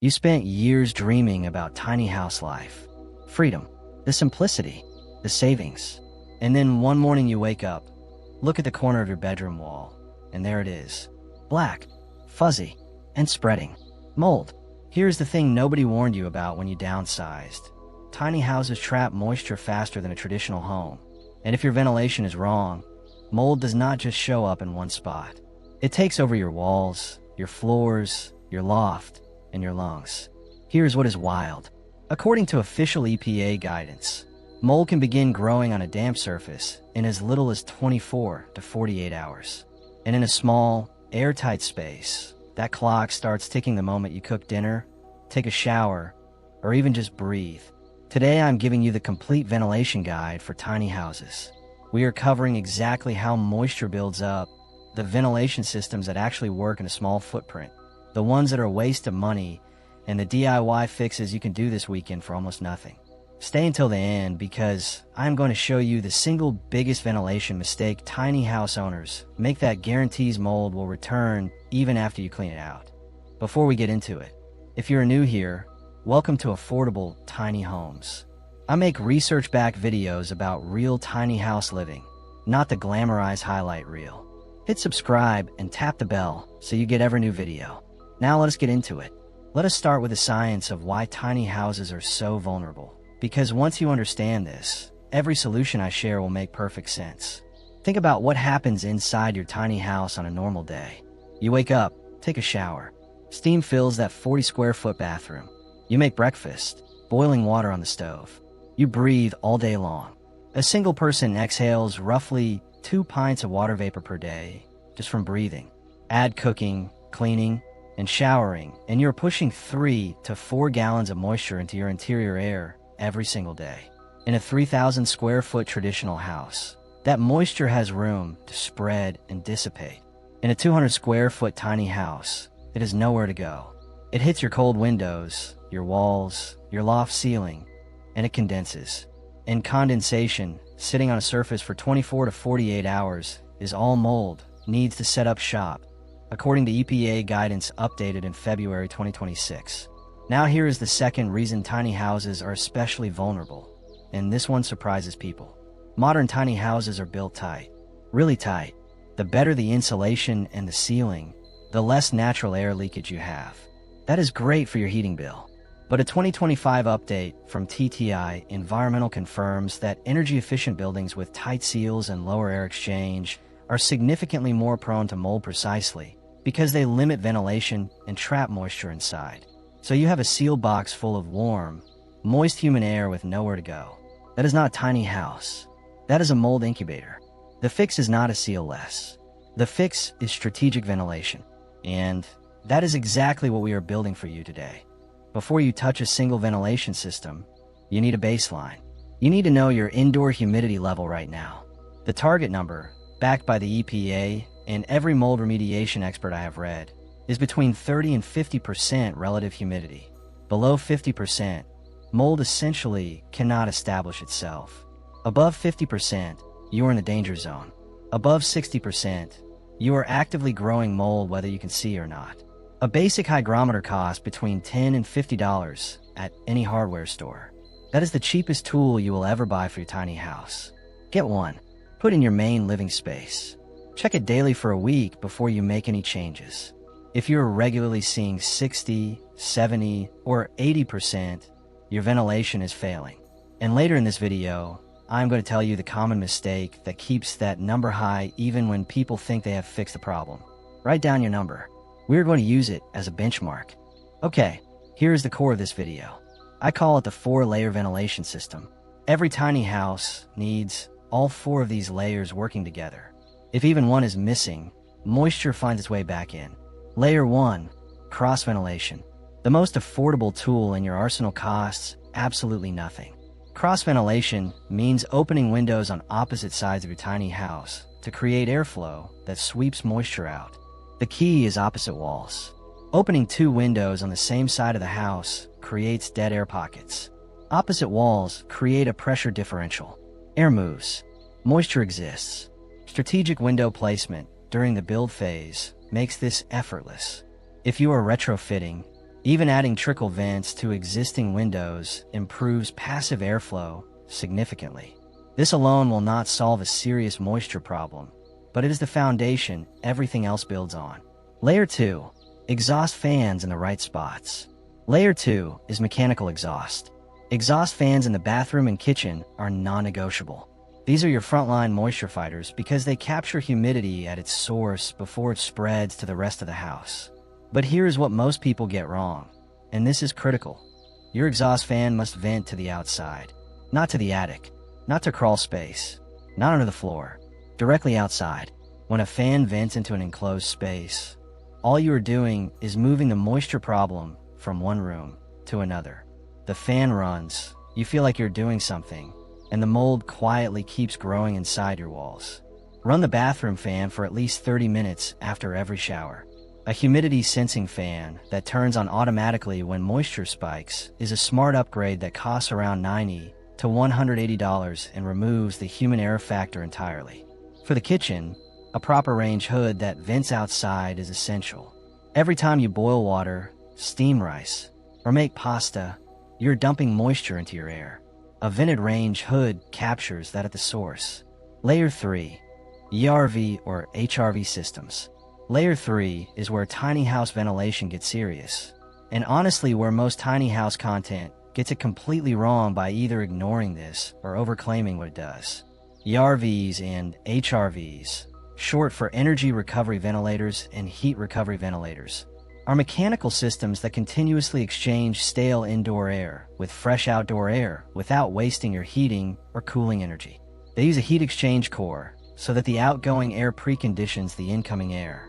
You spent years dreaming about tiny house life. Freedom, the simplicity, the savings. And then one morning you wake up, look at the corner of your bedroom wall, and there it is. Black, fuzzy, and spreading. Mold. Here's the thing nobody warned you about when you downsized. Tiny houses trap moisture faster than a traditional home. And if your ventilation is wrong, mold does not just show up in one spot. It takes over your walls, your floors, your loft, and your lungs. Here's what is wild. According to official EPA guidance, mold can begin growing on a damp surface in as little as 24 to 48 hours. And in a small, airtight space, that clock starts ticking the moment you cook dinner, take a shower, or even just breathe. Today I'm giving you the complete ventilation guide for tiny houses. We are covering exactly how moisture builds up, the ventilation systems that actually work in a small footprint, the ones that are a waste of money, and the DIY fixes you can do this weekend for almost nothing. Stay until the end because I'm going to show you the single biggest ventilation mistake tiny house owners make that guarantees mold will return even after you clean it out. Before we get into it, if you're new here, welcome to Affordable Tiny Homes. I make research-backed videos about real tiny house living, not the glamorized highlight reel. Hit subscribe and tap the bell so you get every new video. Now let us get into it. Let us start with the science of why tiny houses are so vulnerable. Because once you understand this, every solution I share will make perfect sense. Think about what happens inside your tiny house on a normal day. You wake up, take a shower. Steam fills that 40 square foot bathroom. You make breakfast, boiling water on the stove. You breathe all day long. A single person exhales roughly 2 pints of water vapor per day, just from breathing. Add cooking, cleaning, and showering, and you're pushing 3 to 4 gallons of moisture into your interior air every single day. In a 3,000 square foot traditional house, that moisture has room to spread and dissipate. In a 200 square foot tiny house, it has nowhere to go. It hits your cold windows, your walls, your loft ceiling, and it condenses. And condensation, sitting on a surface for 24 to 48 hours, is all mold needs to set up shop, according to EPA guidance updated in February 2026. Now here is the second reason tiny houses are especially vulnerable, and this one surprises people. Modern tiny houses are built tight, really tight. The better the insulation and the ceiling, the less natural air leakage you have. That is great for your heating bill. But a 2025 update from TTI Environmental confirms that energy-efficient buildings with tight seals and lower air exchange are significantly more prone to mold precisely because they limit ventilation and trap moisture inside. So you have a sealed box full of warm, moist human air with nowhere to go. That is not a tiny house. That is a mold incubator. The fix is not a seal-less. The fix is strategic ventilation. And that is exactly what we are building for you today. Before you touch a single ventilation system, you need a baseline. You need to know your indoor humidity level right now. The target number, backed by the EPA and every mold remediation expert I have read, is between 30 and 50% relative humidity. Below 50%, mold essentially cannot establish itself. Above 50%, you are in the danger zone. Above 60%, you are actively growing mold whether you can see or not. A basic hygrometer costs between $10 and $50 at any hardware store. That is the cheapest tool you will ever buy for your tiny house. Get one. Put in your main living space. Check it daily for a week before you make any changes. If you're regularly seeing 60, 70, or 80%, your ventilation is failing. And later in this video, I'm going to tell you the common mistake that keeps that number high even when people think they have fixed the problem. Write down your number. We're going to use it as a benchmark. Okay, here's the core of this video. I call it the 4-layer ventilation system. Every tiny house needs all 4 of these layers working together. If even one is missing, moisture finds its way back in. Layer 1, cross ventilation. The most affordable tool in your arsenal costs absolutely nothing. Cross ventilation means opening windows on opposite sides of your tiny house to create airflow that sweeps moisture out. The key is opposite walls. Opening 2 windows on the same side of the house creates dead air pockets. Opposite walls create a pressure differential. Air moves. Moisture exists. Strategic window placement during the build phase makes this effortless. If you are retrofitting, Even adding trickle vents to existing windows improves passive airflow significantly. This alone will not solve a serious moisture problem, but it is the foundation everything else builds on. Layer 2. Exhaust fans in the right spots. Layer 2 is mechanical exhaust. Exhaust fans in the bathroom and kitchen are non-negotiable. These are your frontline moisture fighters because they capture humidity at its source before it spreads to the rest of the house. But here's what most people get wrong, and this is critical. Your exhaust fan must vent to the outside, not to the attic, not to crawl space, not under the floor, directly outside. When a fan vents into an enclosed space, all you are doing is moving the moisture problem from one room to another. The fan runs, you feel like you're doing something, and the mold quietly keeps growing inside your walls. Run the bathroom fan for at least 30 minutes after every shower. A humidity sensing fan that turns on automatically when moisture spikes is a smart upgrade that costs around $90 to $180 and removes the human error factor entirely. For the kitchen, a proper range hood that vents outside is essential. Every time you boil water, steam rice, or make pasta, you're dumping moisture into your air. A vented range hood captures that at the source. Layer 3. ERV or HRV systems. Layer 3 is where tiny house ventilation gets serious, and honestly where most tiny house content gets it completely wrong by either ignoring this or overclaiming what it does. ERVs and HRVs, short for energy recovery ventilators and heat recovery ventilators, are mechanical systems that continuously exchange stale indoor air with fresh outdoor air without wasting your heating or cooling energy. They use a heat exchange core so that the outgoing air preconditions the incoming air.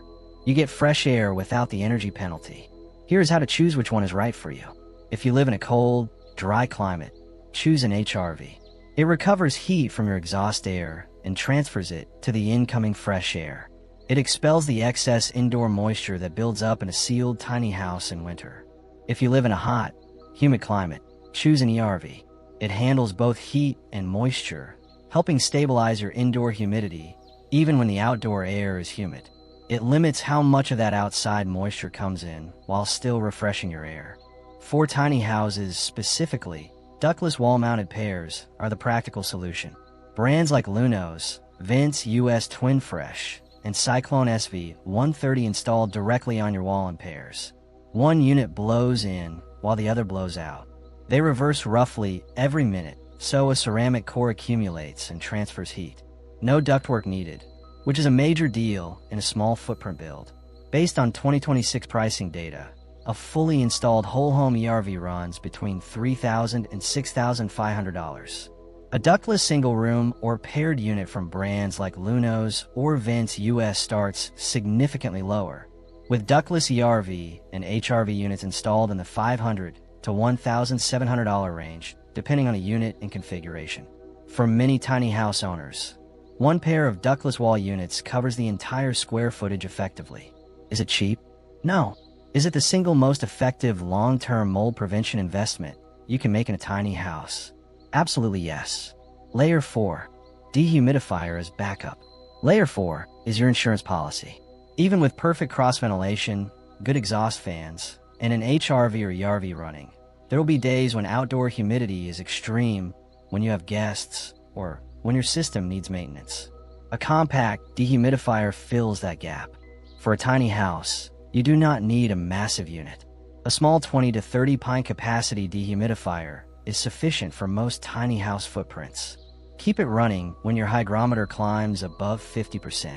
You get fresh air without the energy penalty. Here's how to choose which one is right for you. If you live in a cold, dry climate, choose an HRV. It recovers heat from your exhaust air and transfers it to the incoming fresh air. It expels the excess indoor moisture that builds up in a sealed tiny house in winter. If you live in a hot, humid climate, choose an ERV. It handles both heat and moisture, helping stabilize your indoor humidity even when the outdoor air is humid. It limits how much of that outside moisture comes in while still refreshing your air. For tiny houses specifically, ductless wall-mounted pairs are the practical solution. Brands like Lunos, Vents US Twin Fresh, and Cyclone SV 130 installed directly on your wall in pairs. One unit blows in while the other blows out. They reverse roughly every minute, so a ceramic core accumulates and transfers heat. No ductwork needed, which is a major deal in a small footprint build. Based on 2026 pricing data, a fully installed whole home ERV runs between $3,000 and $6,500. A ductless single room or paired unit from brands like Lunos or Vents US starts significantly lower, with ductless ERV and HRV units installed in the $500 to $1,700 range, depending on the unit and configuration. For many tiny house owners, one pair of ductless wall units covers the entire square footage effectively. Is it cheap? No. Is it the single most effective long-term mold prevention investment you can make in a tiny house? Absolutely yes. Layer 4. Dehumidifier as backup. Layer 4 is your insurance policy. Even with perfect cross-ventilation, good exhaust fans, and an HRV or ERV running, there will be days when outdoor humidity is extreme, when you have guests, or when your system needs maintenance. A compact dehumidifier fills that gap. For a tiny house, you do not need a massive unit. A small 20 to 30 pint capacity dehumidifier is sufficient for most tiny house footprints. Keep it running when your hygrometer climbs above 50%.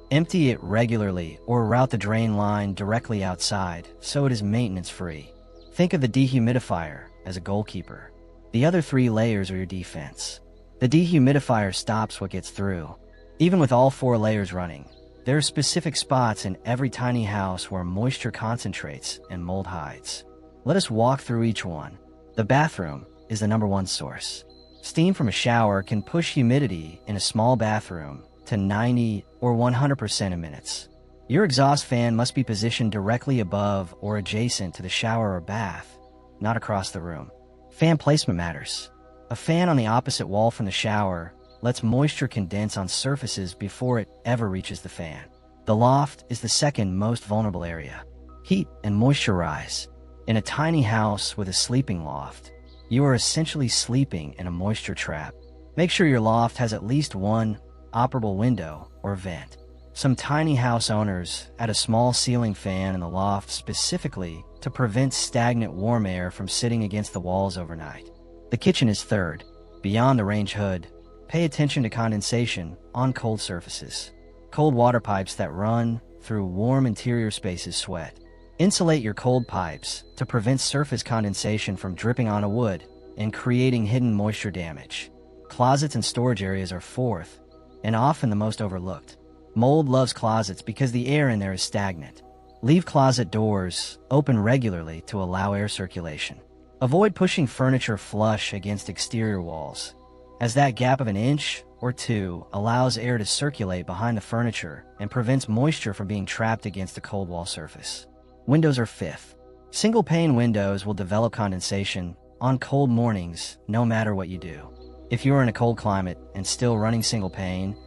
Empty it regularly or route the drain line directly outside so it is maintenance-free. Think of the dehumidifier as a goalkeeper. The other 3 layers are your defense. The dehumidifier stops what gets through. Even with all 4 layers running, there are specific spots in every tiny house where moisture concentrates and mold hides. Let us walk through each one. The bathroom is the #1 source. Steam from a shower can push humidity in a small bathroom to 90 or 100% in minutes. Your exhaust fan must be positioned directly above or adjacent to the shower or bath, not across the room. Fan placement matters. A fan on the opposite wall from the shower lets moisture condense on surfaces before it ever reaches the fan. The loft is the second most vulnerable area. Heat and moisture rise. In a tiny house with a sleeping loft, you are essentially sleeping in a moisture trap. Make sure your loft has at least one operable window or vent. Some tiny house owners add a small ceiling fan in the loft specifically to prevent stagnant warm air from sitting against the walls overnight. The kitchen is third. Beyond the range hood, pay attention to condensation on cold surfaces. Cold water pipes that run through warm interior spaces sweat. Insulate your cold pipes to prevent surface condensation from dripping onto wood and creating hidden moisture damage. Closets and storage areas are fourth, and often the most overlooked. Mold loves closets because the air in there is stagnant. Leave closet doors open regularly to allow air circulation. Avoid pushing furniture flush against exterior walls, as that gap of an inch or two allows air to circulate behind the furniture and prevents moisture from being trapped against the cold wall surface. Windows are fifth. Single-pane windows will develop condensation on cold mornings no matter what you do. If you're in a cold climate and still running single-pane,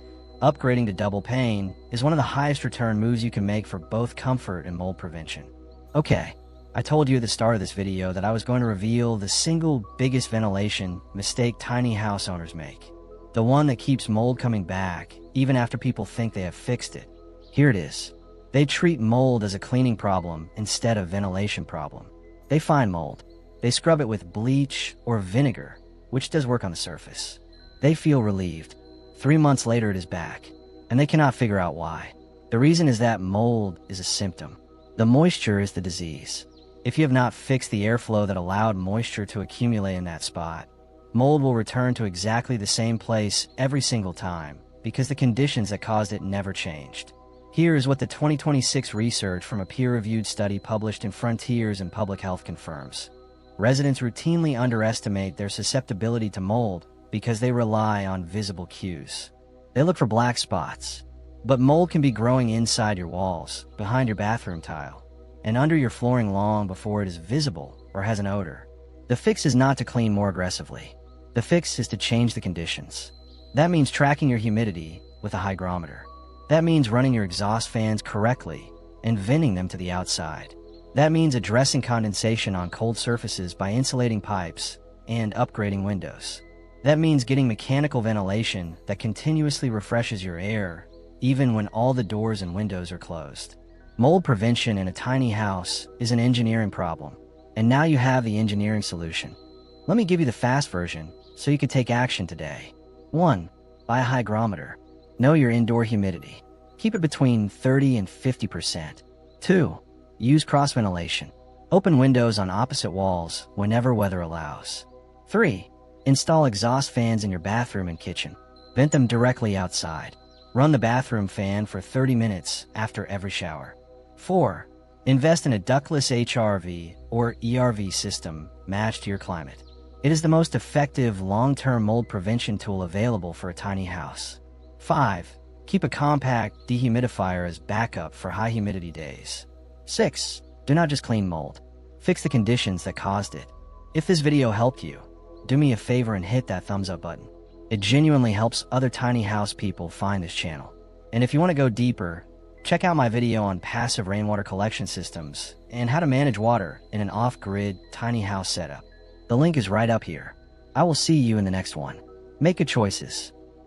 upgrading to double-pane is one of the highest return moves you can make for both comfort and mold prevention. Okay, I told you at the start of this video that I was going to reveal the single biggest ventilation mistake tiny house owners make. The one that keeps mold coming back even after people think they have fixed it. Here it is. They treat mold as a cleaning problem instead of ventilation problem. They find mold. They scrub it with bleach or vinegar, which does work on the surface. They feel relieved. 3 months later it is back, and they cannot figure out why. The reason is that mold is a symptom. The moisture is the disease. If you have not fixed the airflow that allowed moisture to accumulate in that spot, mold will return to exactly the same place every single time because the conditions that caused it never changed. Here is what the 2026 research from a peer-reviewed study published in Frontiers in Public Health confirms. Residents routinely underestimate their susceptibility to mold because they rely on visible cues. They look for black spots, but mold can be growing inside your walls, behind your bathroom tile, and under your flooring long before it is visible or has an odor. The fix is not to clean more aggressively. The fix is to change the conditions. That means tracking your humidity with a hygrometer. That means running your exhaust fans correctly and venting them to the outside. That means addressing condensation on cold surfaces by insulating pipes and upgrading windows. That means getting mechanical ventilation that continuously refreshes your air, even when all the doors and windows are closed. Mold prevention in a tiny house is an engineering problem, and now you have the engineering solution. Let me give you the fast version so you can take action today. 1. Buy a hygrometer. Know your indoor humidity. Keep it between 30 and 50%. 2. Use cross-ventilation. Open windows on opposite walls whenever weather allows. 3. Install exhaust fans in your bathroom and kitchen. Vent them directly outside. Run the bathroom fan for 30 minutes after every shower. 4. Invest in a ductless HRV or ERV system matched to your climate. It is the most effective long-term mold prevention tool available for a tiny house. 5. Keep a compact dehumidifier as backup for high humidity days. 6. Do not just clean mold. Fix the conditions that caused it. If this video helped you, do me a favor and hit that thumbs up button. It genuinely helps other tiny house people find this channel. And if you want to go deeper, check out my video on passive rainwater collection systems and how to manage water in an off-grid tiny house setup. The link is right up here. I will see you in the next one. Make good choices.